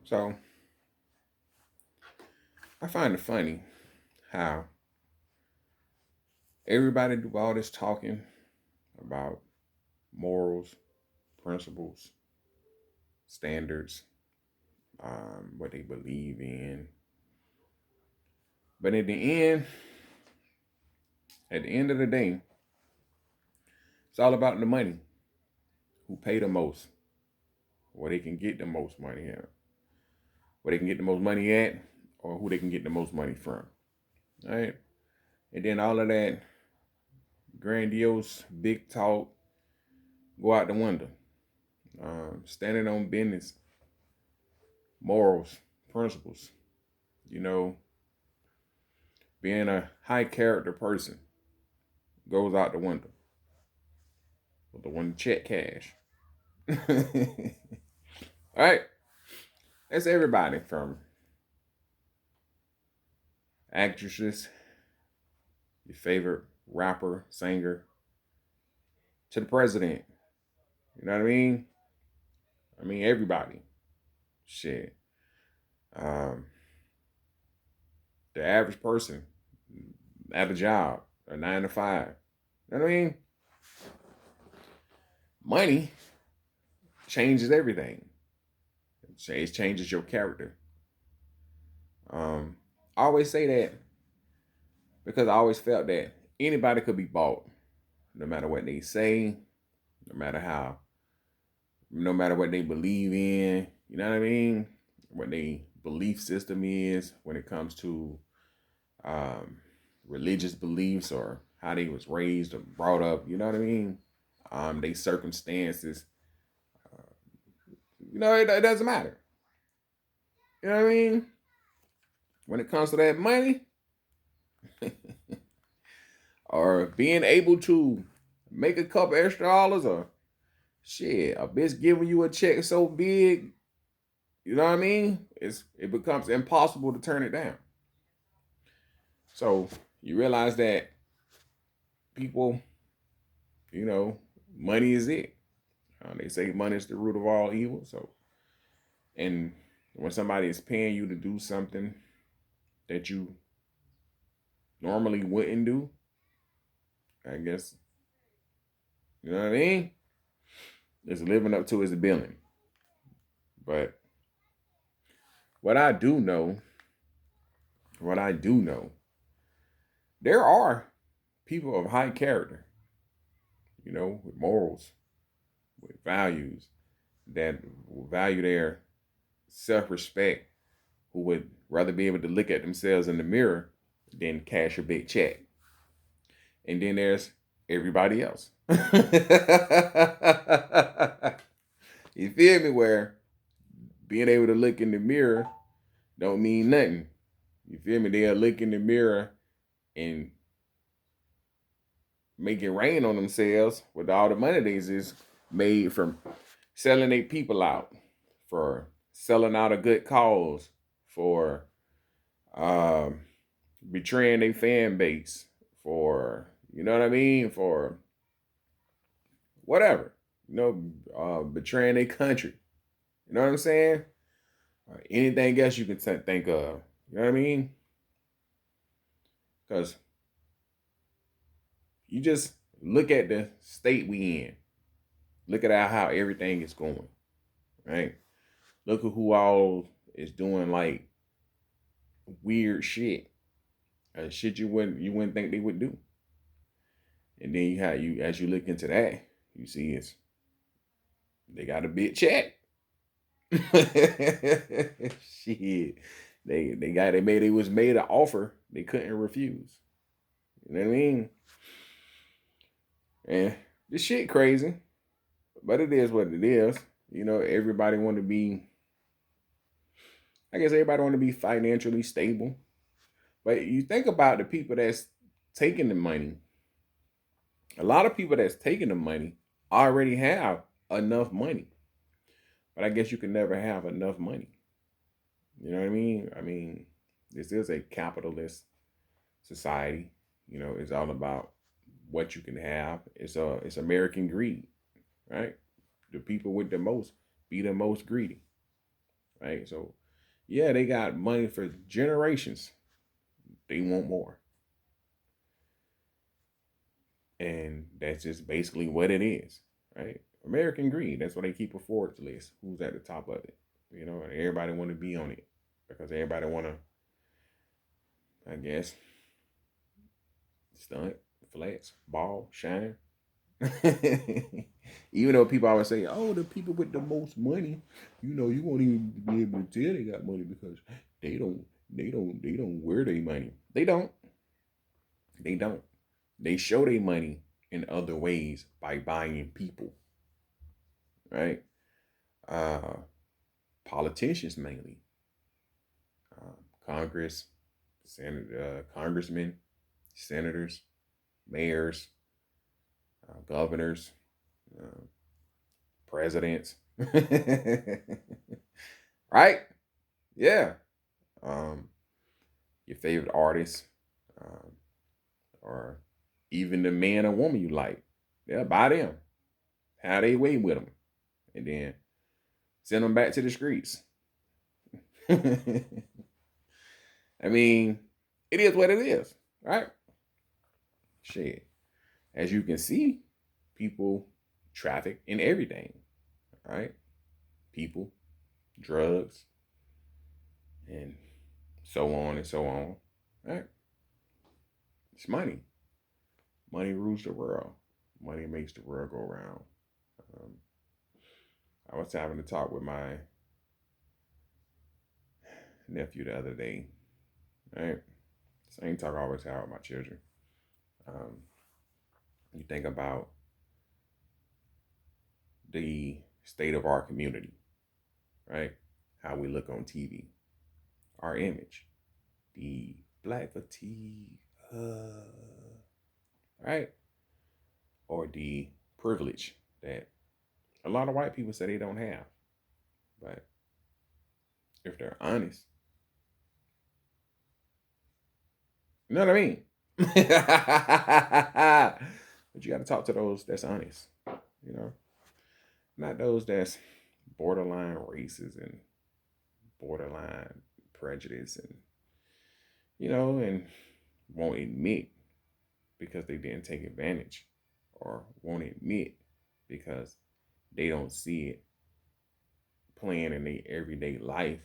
So I find it funny how everybody do all this talking about morals, principles, standards, what they believe in. But at the end of the day, it's all about the money. Who pay the most, where they can get the most money at, where they can get the most money at, or who they can get the most money from. All right. And then all of that grandiose, big talk go out the window. Standing on business, morals, principles, you know, being a high character person goes out the window with the one check cash. All right. That's everybody from actresses, your favorite rapper, singer, to the president. You know what I mean? I mean, everybody. Shit. Um, the average person at a job, a 9 to 5. You know what I mean? Money changes everything. It changes your character. I always say that because I always felt that anybody could be bought, no matter what they say, no matter how, no matter what they believe in. You know what I mean? What their belief system is when it comes to um, religious beliefs or how they was raised or brought up. You know what I mean? They circumstances. It doesn't matter. You know what I mean? When it comes to that money or being able to make a couple extra dollars or shit, a bitch giving you a check so big, you know what I mean? It becomes impossible to turn it down. So you realize that people, you know, money is it. They say money is the root of all evil. So, and when somebody is paying you to do something that you normally wouldn't do, I guess, you know what I mean? It's living up to his billing. But what I do know, what I do know, there are people of high character, with morals, with values that will value their self respect, who would rather be able to look at themselves in the mirror than cash a big check. And then there's everybody else. You feel me? Where being able to look in the mirror don't mean nothing. You feel me? They'll look in the mirror and make it rain on themselves with all the money they just made from selling their people out, for selling out a good cause, for um, betraying their fan base, for what I mean, for whatever, betraying their country. You know what I'm saying? Or anything else you can think of. You know what I mean? Because you just look at the state we in. Look at how everything is going. Right? Look at who all is doing like weird shit. Shit you wouldn't think they would do. And then you as you look into that, you see they got a big check. Shit. They was made an offer they couldn't refuse. You know what I mean? And this shit crazy. But it is what it is. Everybody want to be, I guess everybody want to be financially stable. But you think about the people that's taking the money. A lot of people that's taking the money already have enough money. But I guess you can never have enough money. You know what I mean? I mean, this is a capitalist society. It's all about what you can have. It's American greed, right? The people with the most be the most greedy. right? So, yeah, they got money for generations. They want more. And that's just basically what it is, right? American greed. That's why they keep a Forbes list. Who's at the top of it? And everybody want to be on it because everybody want to, I guess, stunt, flex, ball, shine. Even though people always say, "Oh, the people with the most money, you won't even be able to tell they got money because they don't wear their money. They don't. They don't. They show their money in other ways by buying people, right? Uh, Politicians mainly, Congress, congressmen, senators, mayors, governors, uh, presidents, right? Yeah. Um, your favorite artist, um, or even the man or woman you like. Yeah, buy them, have they way with them, and then send them back to the streets. I mean, it is what it is, right? Shit. As you can see, people traffic in everything, right? People, drugs, and so on and so on, right? It's money. Money rules the world. Money makes the world go round. Um, I was having a talk with my nephew the other day, right? Same talk I always have with my children. Um, you think about the state of our community, right? How we look on TV, our image, the black fatigue, right? Or the privilege that a lot of white people say they don't have. But if they're honest, you know what I mean? But you got to talk to those that's honest, you know, not those that's borderline racist and borderline prejudice and won't admit because they didn't take advantage or won't admit because they don't see it playing in their everyday life.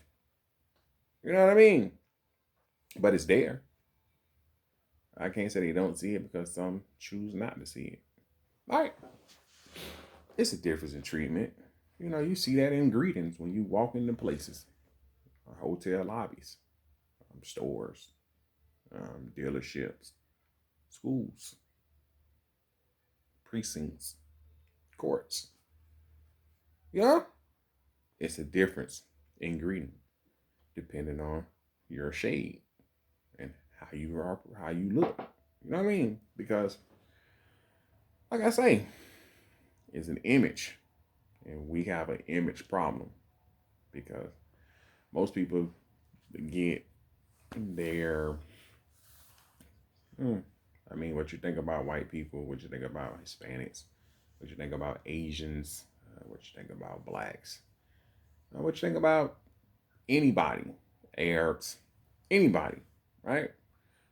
You know what I mean? But it's there. I can't say they don't see it because some choose not to see it. All right. It's a difference in treatment. You see that in greetings when you walk into places, hotel lobbies, stores, dealerships, schools, precincts, courts. Yeah, it's a difference in greeting depending on your shade and how you look. You know what I mean? Because, like I say, it's an image, and we have an image problem because most people get their. I mean, what you think about white people, what you think about Hispanics, what you think about Asians, what you think about blacks, what you think about anybody, Arabs, anybody, right?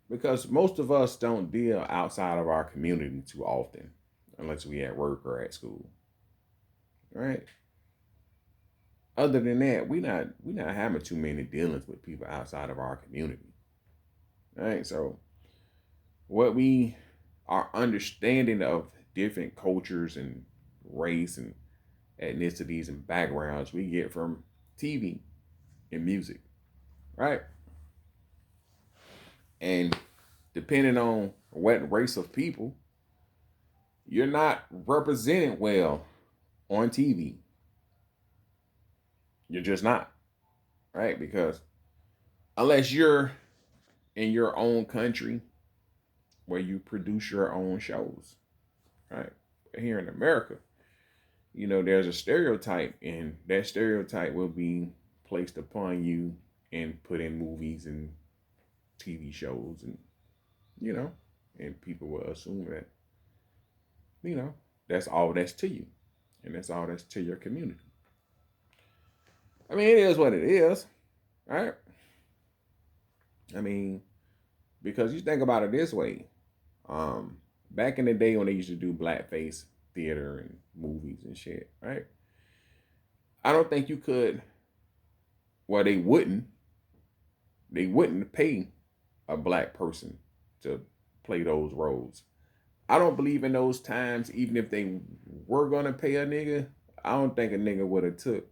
Because most of us don't deal outside of our community too often, unless we at work or at school, right? Other than that, we not having too many dealings with people outside of our community, right? So what we our understanding of different cultures and race and ethnicities and backgrounds we get from TV and music, right? And depending on what race of people, you're not represented well on TV. You're just not, right? Because unless you're in your own country where you produce your own shows, right? Here in America, there's a stereotype, and that stereotype will be placed upon you and put in movies and TV shows, and you know, and people will assume that you know that's all that's to you, and that's all that's to your community. I mean, it is what it is, right? I mean, because you think about it this way, um, back in the day when they used to do blackface theater and movies and shit, right? I don't think you could. Well, they wouldn't pay a black person to play those roles. I don't believe in those times, even if they were gonna pay a nigga, I don't think a nigga would have took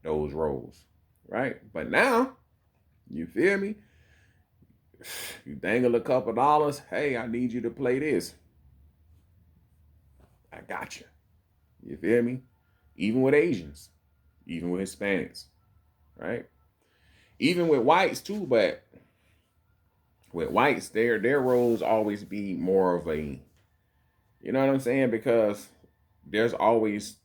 those roles. Right? But now, you feel me? You dangle a couple dollars, hey, I need you to play this. I got you. You feel me? Even with Asians, even with Hispanics, right? Even with whites too, but with whites, their roles always be more of a, you know what I'm saying? Because there's always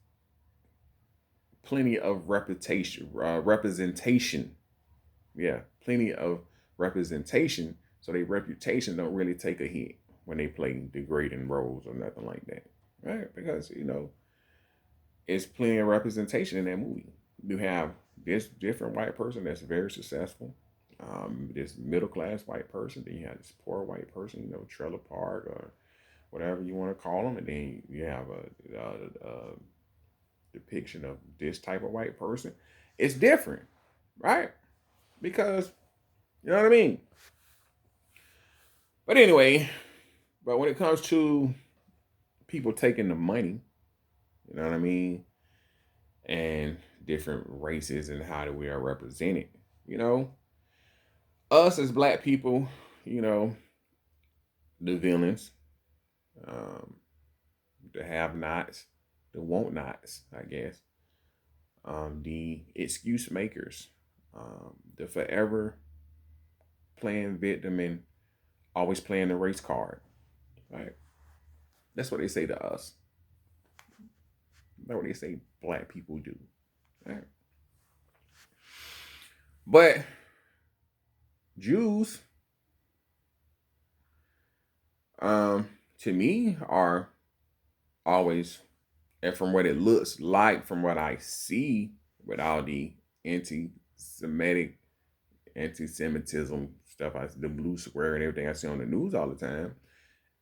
plenty of representation. Yeah, plenty of representation. So their reputation don't really take a hit when they play degrading roles or nothing like that, right? Because it's plenty of representation in that movie. You have this different white person that's very successful, this middle class white person. Then you have this poor white person, trailer park or whatever you want to call them, and then you have a depiction of this type of white person. It's different, right? Because you know what I mean. But anyway, but when it comes to people taking the money, you know what I mean, and different races and how we are represented, you know, us as black people, you know, the villains, um, the have-nots, the want-nots, I guess, the excuse makers, the forever playing victim and always playing the race card, right? That's what they say to us. That's what they say black people do. Right? But Jews, to me, are always, and from what it looks like, from what I see, with all the anti-Semitic, anti-Semitism stuff, the blue square and everything I see on the news all the time,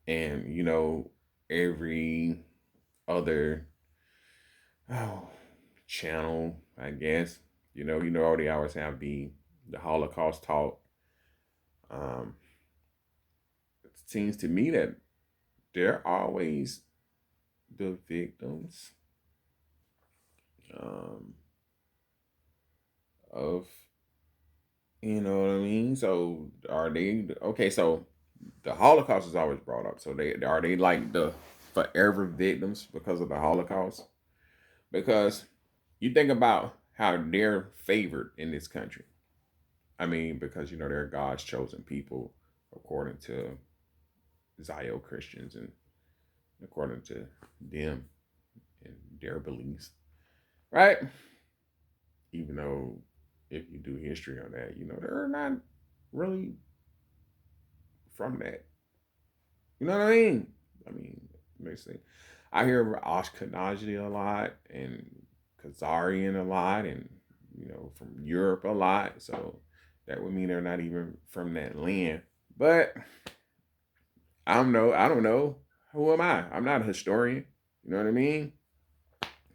and every other oh, channel, I guess. They always have the Holocaust talk. Um, it seems to me that they're always the victims um, of, you know what I mean. So are they okay? So the Holocaust is always brought up. So they like the forever victims because of the Holocaust? Because you think about how they're favored in this country. I mean, because they're God's chosen people according to Zio Christians and according to them and their beliefs, right? Even though if you do history on that, they're not really from that. You know what I mean? I mean, let me see. I hear Ashkenazi a lot and Khazarian a lot, and from Europe a lot. So that would mean they're not even from that land. But I don't know. Who am I? I'm not a historian. You know what I mean?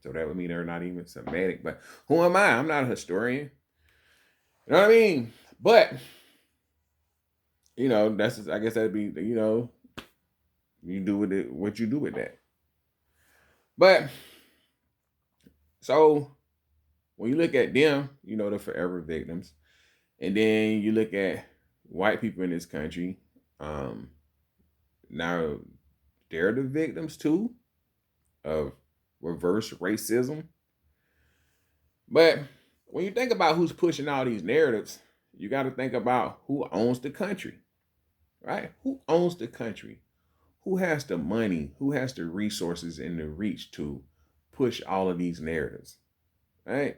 So that would mean they're not even Semitic. But who am I? I'm not a historian. You know what I mean? But that's I guess that'd be you do with it what you do with that. But so when you look at them, the forever victims, and then you look at white people in this country, now they're the victims too of reverse racism. But when you think about who's pushing all these narratives, you got to think about who owns the country, right? Who owns the country? Who has the money? Who has the resources and the reach to push all of these narratives, right?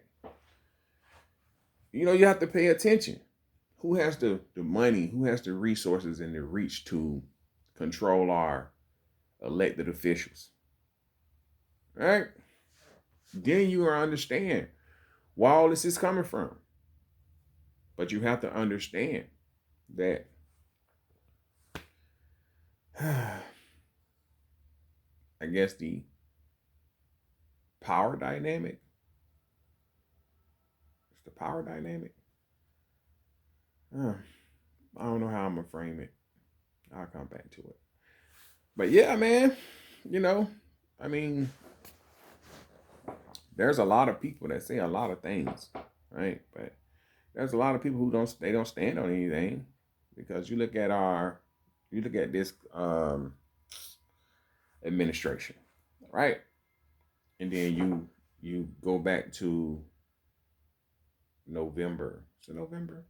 You have to pay attention. Who has the money? Who has the resources and the reach to control our elected officials, right? Then you understand where all this is coming from. But you have to understand that I guess the power dynamic, it's the power dynamic. Uh, I don't know how I'm gonna frame it. I'll come back to it. But yeah, man, you know, I mean, there's a lot of people that say a lot of things, right? But there's a lot of people who don't stand on anything because you look at this administration, right? And then you go back to November. So November,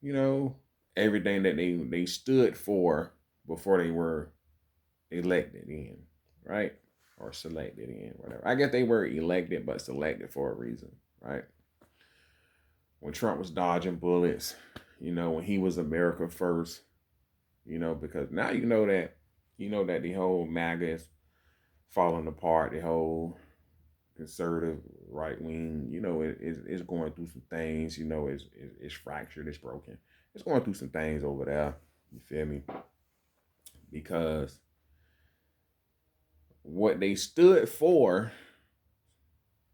you know, everything that they stood for before they were elected in, right? Or selected in, whatever. I guess they were elected but selected for a reason, right? When Trump was dodging bullets, when he was America first, because now you know that the whole MAGA is falling apart, the whole conservative right wing, it's going through some things, it's fractured, it's broken. It's going through some things over there. You feel me? Because what they stood for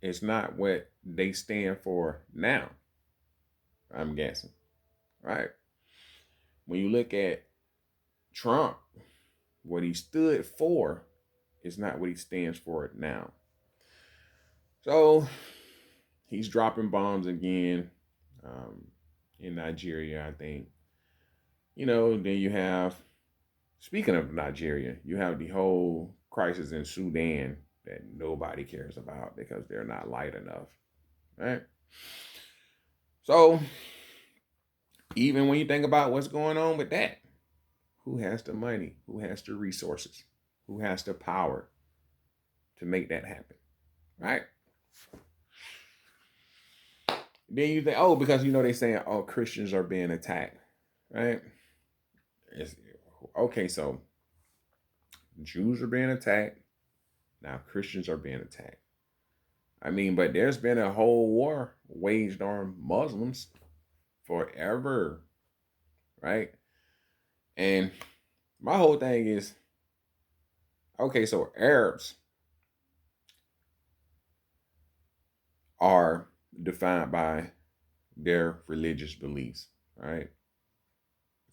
is not what they stand for now. I'm guessing. Right? When you look at Trump, what he stood for is not what he stands for now. So he's dropping bombs again in Nigeria, I think. Then you have, speaking of Nigeria, you have the whole crisis in Sudan that nobody cares about because they're not light enough, right? So even when you think about what's going on with that, who has the money? Who has the resources? Who has the power to make that happen, right? Then you think, oh, because they're saying, oh, Christians are being attacked, right? It's, okay, so Jews are being attacked. Now Christians are being attacked. I mean, but there's been a whole war waged on Muslims forever, right? And my whole thing is, okay, so Arabs are defined by their religious beliefs, right?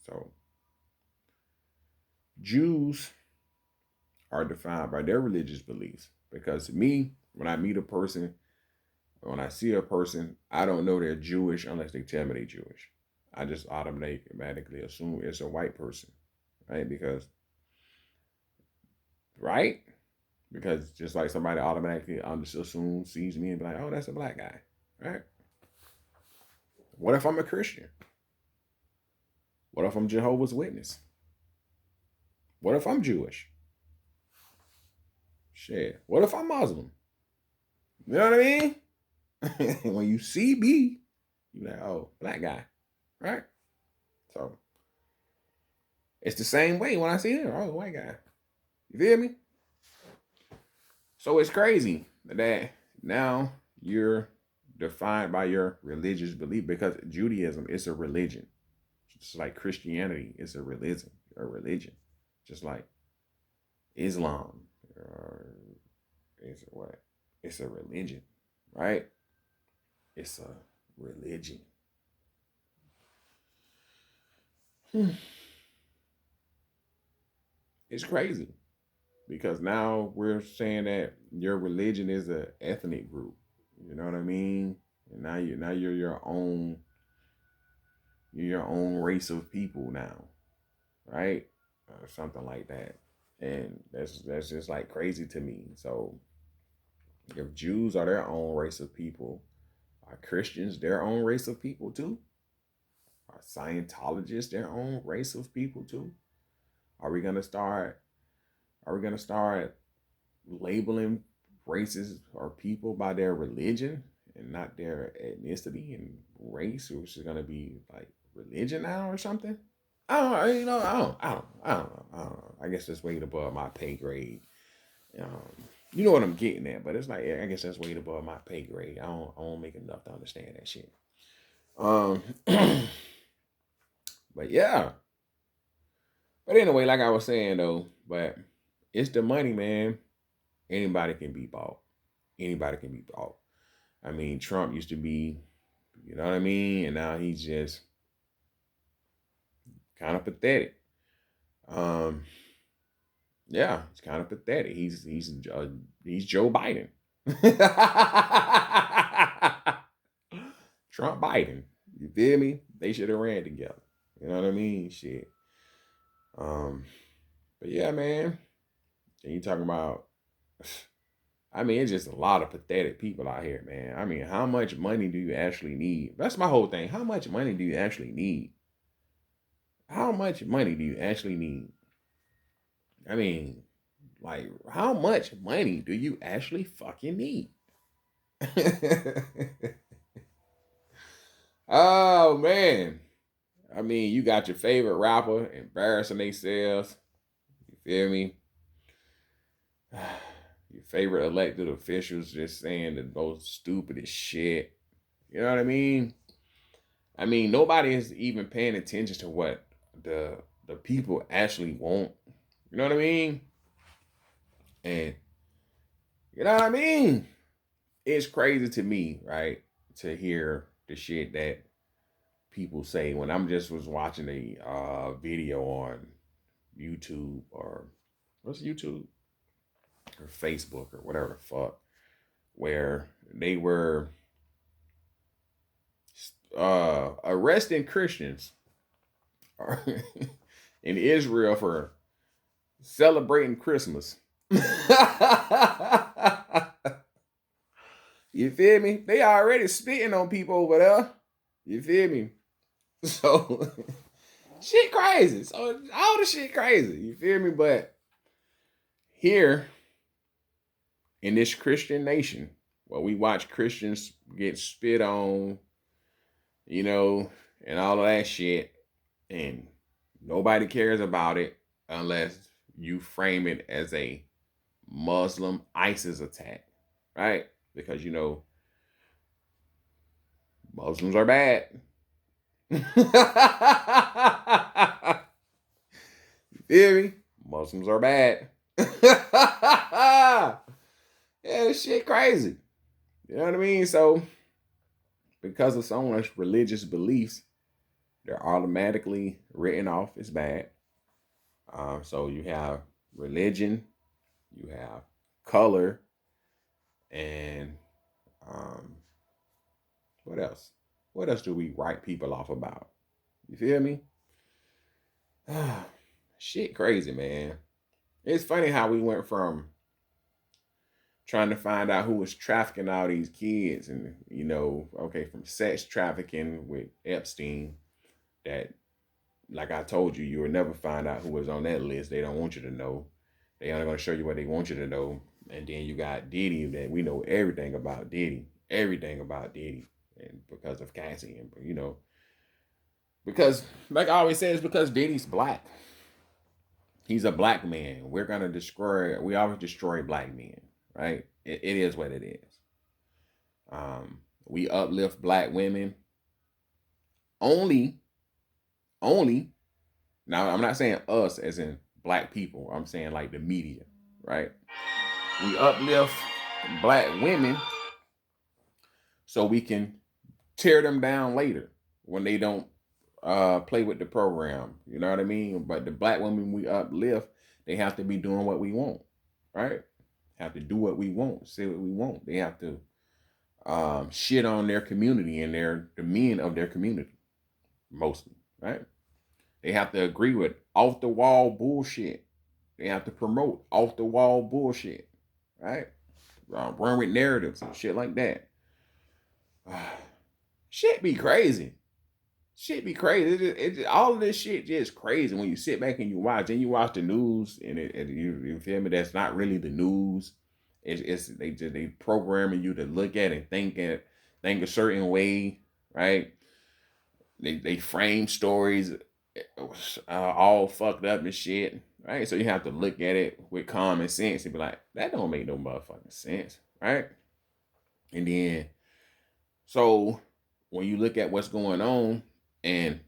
So Jews are defined by their religious beliefs. Because me, when I meet a person, when I see a person, I don't know they're Jewish unless they tell me they're Jewish. I just automatically assume it's a white person, right? Right? Because just like somebody automatically just assumes, sees me and be like, oh, that's a black guy, right? What if I'm a Christian? What if I'm Jehovah's Witness? What if I'm Jewish? Shit. What if I'm Muslim? You know what I mean? When you see me, you're like, oh, black guy, right? So it's the same way when I see him. Oh, white guy. You feel me? So it's crazy that now you're defined by your religious belief because Judaism is a religion. Just like Christianity is a religion. Just like Islam, is what? It's a religion, right? It's a religion. It's crazy because now we're saying that your religion is an ethnic group. You know what I mean? And now you're your own race of people now, right? Or something like that. And that's just like crazy to me. So if Jews are their own race of people, are Christians their own race of people too? Are Scientologists their own race of people too? Are we gonna start? Are we gonna start labeling races or people by their religion and not their ethnicity and race, which is gonna be like religion now or something? I don't. I don't know. I guess it's way above my pay grade. Um, You know what I'm getting at, but it's like I guess that's way above my pay grade. I don't make enough to understand that shit. Um, but yeah. But anyway, like I was saying though, but it's the money, man. Anybody can be bought. Anybody can be bought. I mean, Trump used to be, you know what I mean, and now he's just kind of pathetic. Um, yeah, it's kind of pathetic. He's Joe Biden. Trump Biden. You feel me? They should have ran together. You know what I mean? Shit. Um, but yeah, man. And you talking about I mean, it's just a lot of pathetic people out here, man. I mean, how much money do you actually need? That's my whole thing. How much money do you actually need? How much money do you actually need? I mean, like, how much money do you actually fucking need? Oh man. I mean, you got your favorite rapper embarrassing themselves. You feel me? Your favorite elected officials just saying the most stupidest shit. You know what I mean? I mean, nobody is even paying attention to what the people actually want. You know what I mean? And you know what I mean? It's crazy to me, right? To hear the shit that people say when I'm just was watching a video on YouTube or what's YouTube or Facebook or whatever the fuck, where they were arresting Christians in Israel for celebrating Christmas. You feel me? They already spitting on people over there. You feel me? So shit crazy. So all the shit crazy. You feel me? But here in this Christian nation, where we watch Christians get spit on, you know, and all of that shit, and nobody cares about it unless you frame it as a Muslim ISIS attack, right? Because you know Muslims are bad. You feel me? Muslims are bad. Yeah, this shit crazy. You know what I mean? So because of someone's religious beliefs, they're automatically written off as bad. So you have religion, you have color, and um, what else? What else do we write people off about? You feel me? Shit, crazy, man. It's funny how we went from trying to find out who was trafficking all these kids, and you know, okay, from sex trafficking with Epstein, that like I told you, you will never find out who was on that list. They don't want you to know. They only going to show you what they want you to know. And then you got Diddy, that we know everything about Diddy, and because of Cassie, and you know, because like I always say, it's because Diddy's black. He's a black man. We're gonna destroy. We always destroy black men, right? It is what it is. We uplift black women only, only. Now I'm not saying us as in black people. I'm saying like the media, right? We uplift black women so we can tear them down later when they don't play with the program. You know what I mean? But the black women we uplift, they have to be doing what we want, right? Have to do what we want, say what we want. They have to shit on their community and the men of their community, mostly, right? They have to agree with off the wall bullshit. They have to promote off the wall bullshit, right? Run with narratives and shit like that. Shit be crazy. Shit be crazy. All of this shit just crazy when you sit back and you watch. And you watch the news, and you feel me? That's not really the news. It's they programming you to look at and think a certain way, right? They frame stories all fucked up and shit. right? So you have to look at it with common sense and be like, that don't make no motherfucking sense, right? And then, so when you look at what's going on, and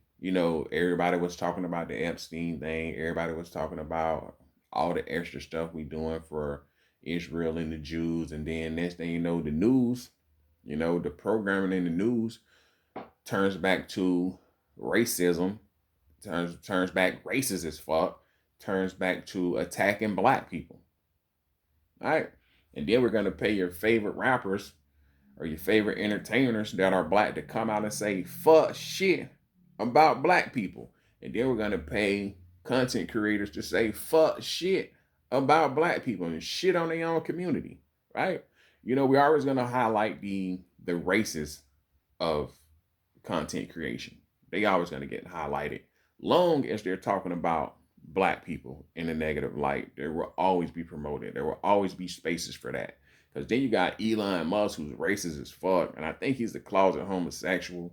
everybody was talking about the Epstein thing, everybody was talking about all the extra stuff we doing for Israel and the Jews, and then next thing you know, the news, the programming in the news turns back to racism, turns back racist as fuck, turns back to attacking black people. All right. And then we're gonna pay your favorite rappers or your favorite entertainers that are black to come out and say fuck shit about black people. And then we're gonna pay content creators to say fuck shit about black people and shit on their own community. Right? We're always gonna highlight the races of content creation. They always gonna get highlighted. Long as they're talking about black people in a negative light, there will always be promoted. There will always be spaces for that. Because then you got Elon Musk, who's racist as fuck, and I think he's the closet homosexual.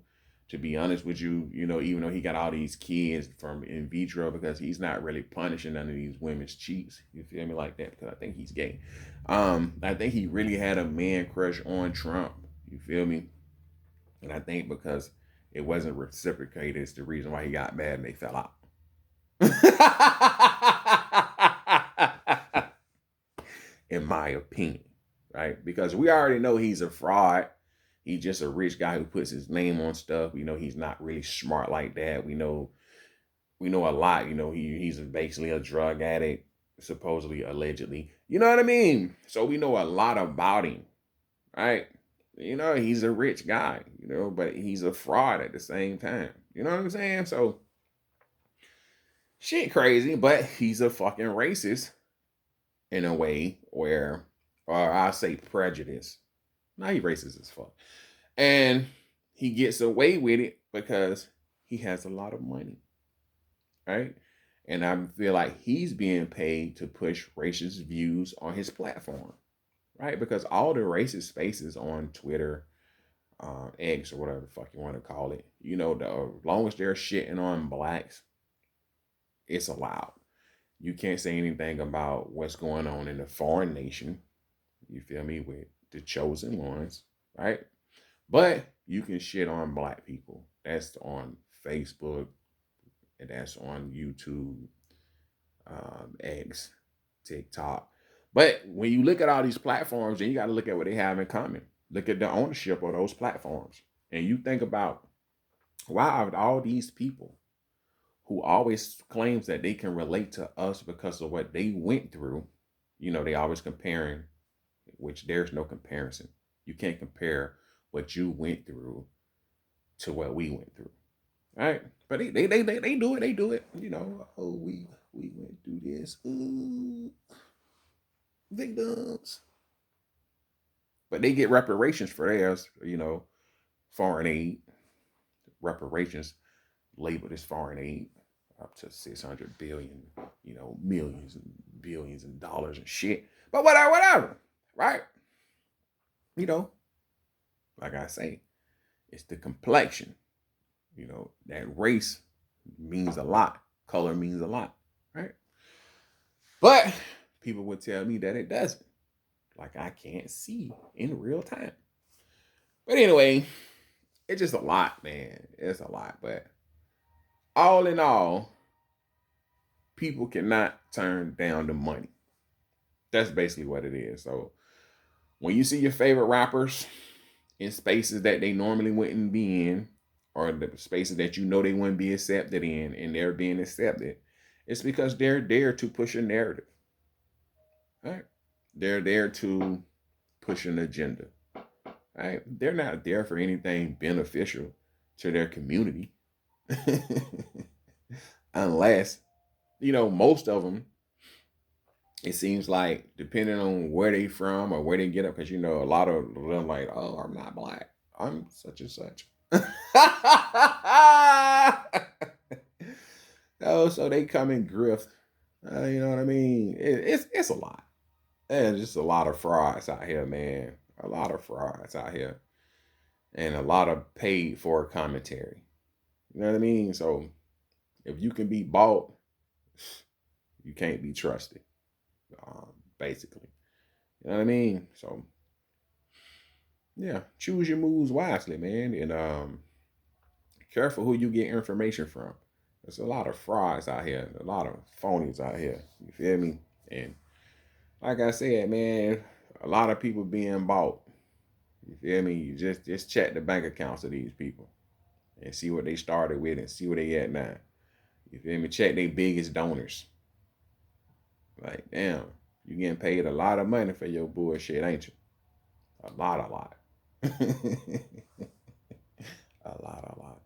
To be honest with you, even though he got all these kids from in vitro, because he's not really punishing none of these women's cheats. You feel me like that? Because I think he's gay. I think he really had a man crush on Trump. You feel me? And I think because it wasn't reciprocated, it's the reason why he got mad and they fell out. In my opinion, right? Because we already know he's a fraud. He's just a rich guy who puts his name on stuff. We know he's not really smart like that. We know a lot. He's basically a drug addict, supposedly, allegedly. You know what I mean? So we know a lot about him, right? He's a rich guy, but he's a fraud at the same time. You know what I'm saying? So shit crazy, but he's a fucking racist in a way where, or I say prejudice. Now he racist as fuck. And he gets away with it because he has a lot of money. Right? And I feel like he's being paid to push racist views on his platform. Right? Because all the racist spaces on Twitter, X or whatever the fuck you want to call it, as long as they're shitting on blacks, it's allowed. You can't say anything about what's going on in the foreign nation. You feel me? With the chosen ones, right? But you can shit on black people. That's on Facebook, and that's on YouTube, X, TikTok. But when you look at all these platforms, then you got to look at what they have in common. Look at the ownership of those platforms. And you think about, why are all these people who always claims that they can relate to us because of what they went through, they always comparing, which there's no comparison. You can't compare what you went through to what we went through. Right? But they do it. They do it. Oh, we went through this. Ooh, victims. But they get reparations for theirs, foreign aid. Reparations labeled as foreign aid up to 600 billion, millions and billions of dollars and shit. But whatever. Right? Like I say, it's the complexion. That race means a lot. Color means a lot, right? But people would tell me that it doesn't. Like I can't see in real time. But anyway, it's just a lot, man. It's a lot. But all in all, people cannot turn down the money. That's basically what it is. So when you see your favorite rappers in spaces that they normally wouldn't be in, or the spaces that they wouldn't be accepted in, and they're being accepted, it's because they're there to push a narrative. Right? They're there to push an agenda. Right? They're not there for anything beneficial to their community. Unless, most of them, it seems like, depending on where they from or where they get up, because a lot of them like, oh, I'm not black, I'm such and such. Oh, so they come and grift. You know what I mean? It's a lot. There's just a lot of frauds out here, man. A lot of frauds out here, and a lot of paid for commentary. You know what I mean? So if you can be bought, you can't be trusted. Basically, you know what I mean. So yeah, choose your moves wisely, man, and careful who you get information from. There's a lot of frauds out here, a lot of phonies out here. You feel me? And like I said, man, a lot of people being bought. You feel me? You just check the bank accounts of these people and see what they started with and see where they at now. You feel me? Check their biggest donors. Like, damn, you getting paid a lot of money for your bullshit, ain't you? A lot, a lot. A lot, a lot.